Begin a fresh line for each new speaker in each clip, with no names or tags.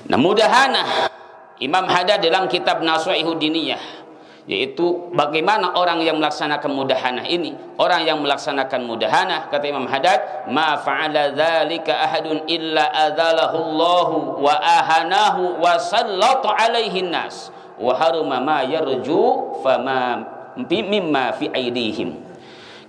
Nah, mudahana Imam Haddad dalam kitab Nasaihud Diniyah, yaitu bagaimana orang yang melaksanakan mudahana ini. Orang yang melaksanakan mudahana, kata Imam Haddad, ma fa'ala dzalika ahadun illa adzalahu Allahu wa ahanahu wa sallata alaihi nas wa haruma ma yarju fama mimma fi aidihim.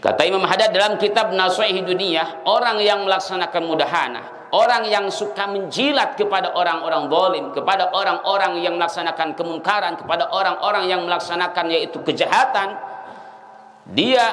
Kata Imam Haddad dalam kitab Nasaihud Diniyah, orang yang melaksanakan mudahana, orang yang suka menjilat kepada orang-orang zalim, kepada orang-orang yang melaksanakan kemungkaran, kepada orang-orang yang melaksanakan yaitu kejahatan, dia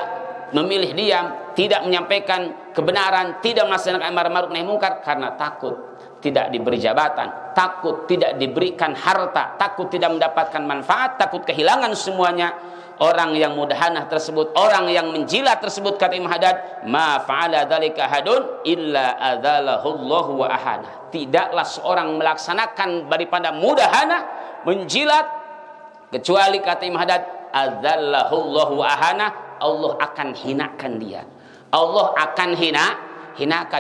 memilih diam, tidak menyampaikan kebenaran, tidak melaksanakan amar ma'ruf nahi munkar karena takut tidak diberi jabatan, takut tidak diberikan harta, takut tidak mendapatkan manfaat, takut kehilangan semuanya. Orang yang mudahana tersebut, orang yang menjilat tersebut, kata Imam Haddad, ma fa'ala dzalika hadun illa adzalahu Allahu wa ahana. Tidaklah seorang melaksanakan daripada mudahana, menjilat, kecuali kata Imam Haddad, adzallahu Allahu wa ahana, Allah akan hinakan dia. Allah akan hinakan.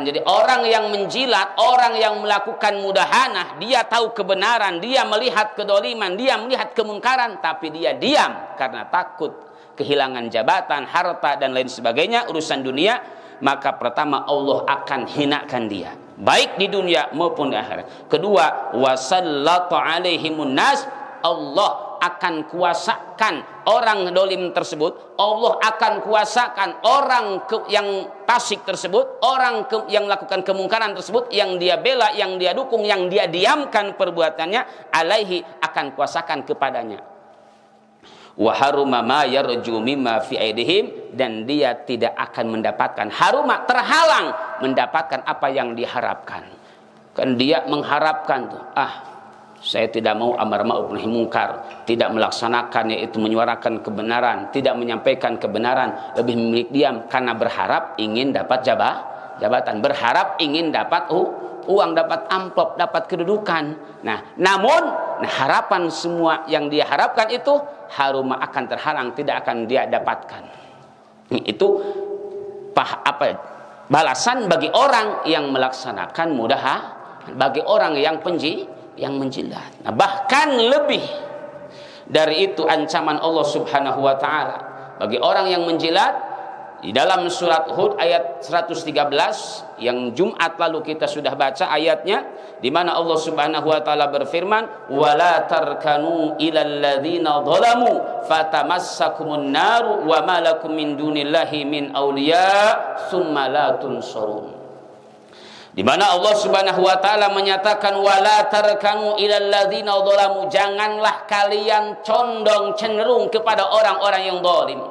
Jadi orang yang menjilat, orang yang melakukan mudahana, dia tahu kebenaran, dia melihat kedoliman, dia melihat kemungkaran, tapi dia diam karena takut kehilangan jabatan, harta dan lain sebagainya, urusan dunia, maka pertama Allah akan hinakan dia, baik di dunia maupun di akhirat. Kedua, wasallatu alaihimun nas, Allah akan kuasakan orang dolim tersebut, Allah akan kuasakan orang yang fasik tersebut, orang yang melakukan kemungkaran tersebut, yang dia bela, yang dia dukung, yang dia diamkan perbuatannya, alaihi akan kuasakan kepadanya. Wa haruma ma yarju mimma fi aidihim, dan dia tidak akan mendapatkan, haruma terhalang mendapatkan apa yang diharapkan. Kan dia mengharapkan tuh, saya tidak mau amar ma'ruf nahi munkar, tidak melaksanakan yaitu menyuarakan kebenaran, tidak menyampaikan kebenaran, lebih memilih diam karena berharap ingin dapat jabatan, berharap ingin dapat uang, dapat amplop, dapat kedudukan. Nah, namun harapan semua yang dia harapkan itu haruma akan terhalang, tidak akan dia dapatkan. Itu balasan bagi orang yang melaksanakan mudahana, bagi orang yang menjilat. Nah, bahkan lebih dari itu ancaman Allah Subhanahu wa taala bagi orang yang menjilat di dalam surat Hud ayat 113 yang Jumat lalu kita sudah baca ayatnya, di mana Allah Subhanahu wa taala berfirman, wala tarkanu ilal ladzina zalamu fatamassakumun naru wa ma lakum min dunillahi min auliya tsumma la tunsarun. Di mana Allah Subhanahu wa taala menyatakan wala tarkanu ilal ladzina dzalamu, janganlah kalian condong cenderung kepada orang-orang yang zalim.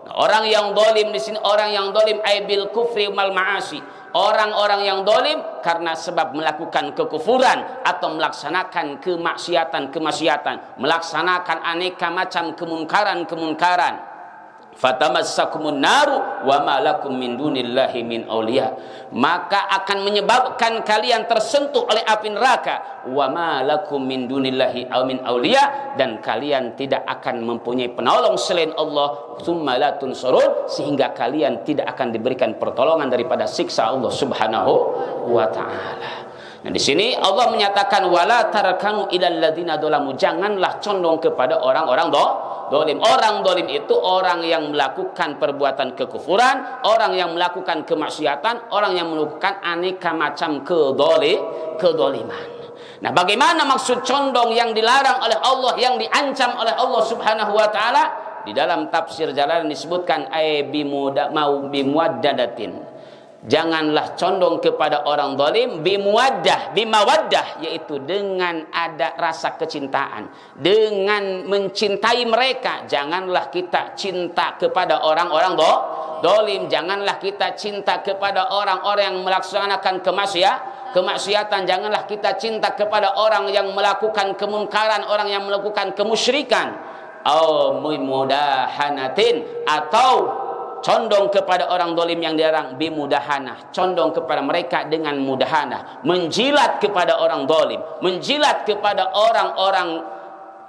Nah, orang yang zalim di sini, orang yang zalim ay bil kufri wal ma'asi. Orang-orang yang zalim karena sebab melakukan kekufuran atau melaksanakan kemaksiatan, melaksanakan aneka macam kemungkaran. Fatamassakumun naru wa ma lakum min dunillahi min auliya, maka akan menyebabkan kalian tersentuh oleh api neraka, wa ma lakum min dunillahi aw min auliya, dan kalian tidak akan mempunyai penolong selain Allah, tsumma la tunsarun, sehingga kalian tidak akan diberikan pertolongan daripada siksa Allah Subhanahu wa taala. Nah, di sini Allah menyatakan wala tarkanu ilal ladzina dzalamu, janganlah condong kepada orang-orang dolim. Orang dolim itu orang yang melakukan perbuatan kekufuran, orang yang melakukan kemaksiatan, orang yang melakukan aneka macam kedoliman. Nah, bagaimana maksud condong yang dilarang oleh Allah, yang diancam oleh Allah Subhanahu wa taala? Di dalam tafsir Jalalain disebutkan bimuwaddadatin. Janganlah condong kepada orang zalim bimawaddah, yaitu dengan ada rasa kecintaan, dengan mencintai mereka. Janganlah kita cinta kepada orang-orang zalim, janganlah kita cinta kepada orang-orang yang melaksanakan kemaksiatan, janganlah kita cinta kepada orang yang melakukan kemungkaran, orang yang melakukan kemusyrikan. Mudahanatin, atau condong kepada orang dolim yang dilarang bimudahana, condong kepada mereka dengan mudahana, menjilat kepada orang dolim, menjilat kepada orang-orang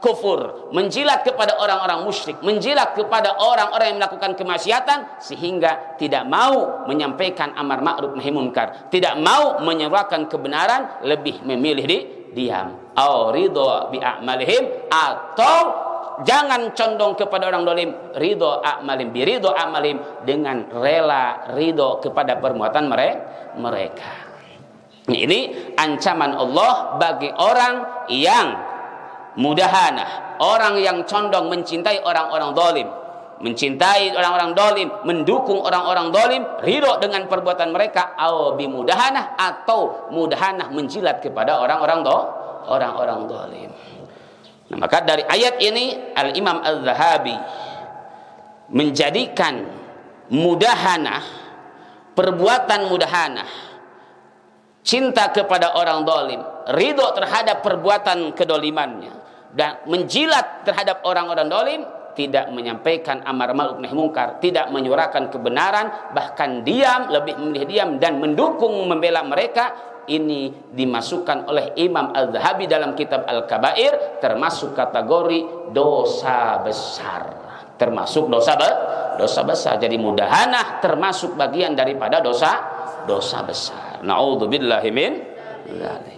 kufur, menjilat kepada orang-orang musyrik, menjilat kepada orang-orang yang melakukan kemaksiatan, sehingga tidak mau menyampaikan amar ma'ruf nahi munkar, tidak mau menyeruakan kebenaran, lebih memilih diam. au ridho bi a'malihim, atau jangan condong kepada orang dolim, ridho a'malim bi ridho a'malim, dengan rela ridho kepada perbuatan mereka. Ini ancaman Allah bagi orang yang mudahana, orang yang condong mencintai orang-orang dolim, mencintai orang-orang dolim, mendukung orang-orang dolim, ridho dengan perbuatan mereka, au bimudahanah, atau mudahanah menjilat kepada orang-orang dolim. Nah, maka dari ayat ini Al-Imam Az-Zahabi menjadikan mudahanah, perbuatan mudahanah, cinta kepada orang dolim, ridho terhadap perbuatan kedolimannya, dan menjilat terhadap orang-orang dolim, tidak menyampaikan amar ma'ruf nahi mungkar, tidak menyuarakan kebenaran, bahkan diam, lebih memilih diam dan mendukung membela mereka, ini dimasukkan oleh Imam Al-Zahabi dalam kitab Al-Kabair termasuk kategori dosa besar. Termasuk dosa besar. Jadi mudahanah termasuk bagian daripada dosa besar. Na'udzubillahi min dzalik.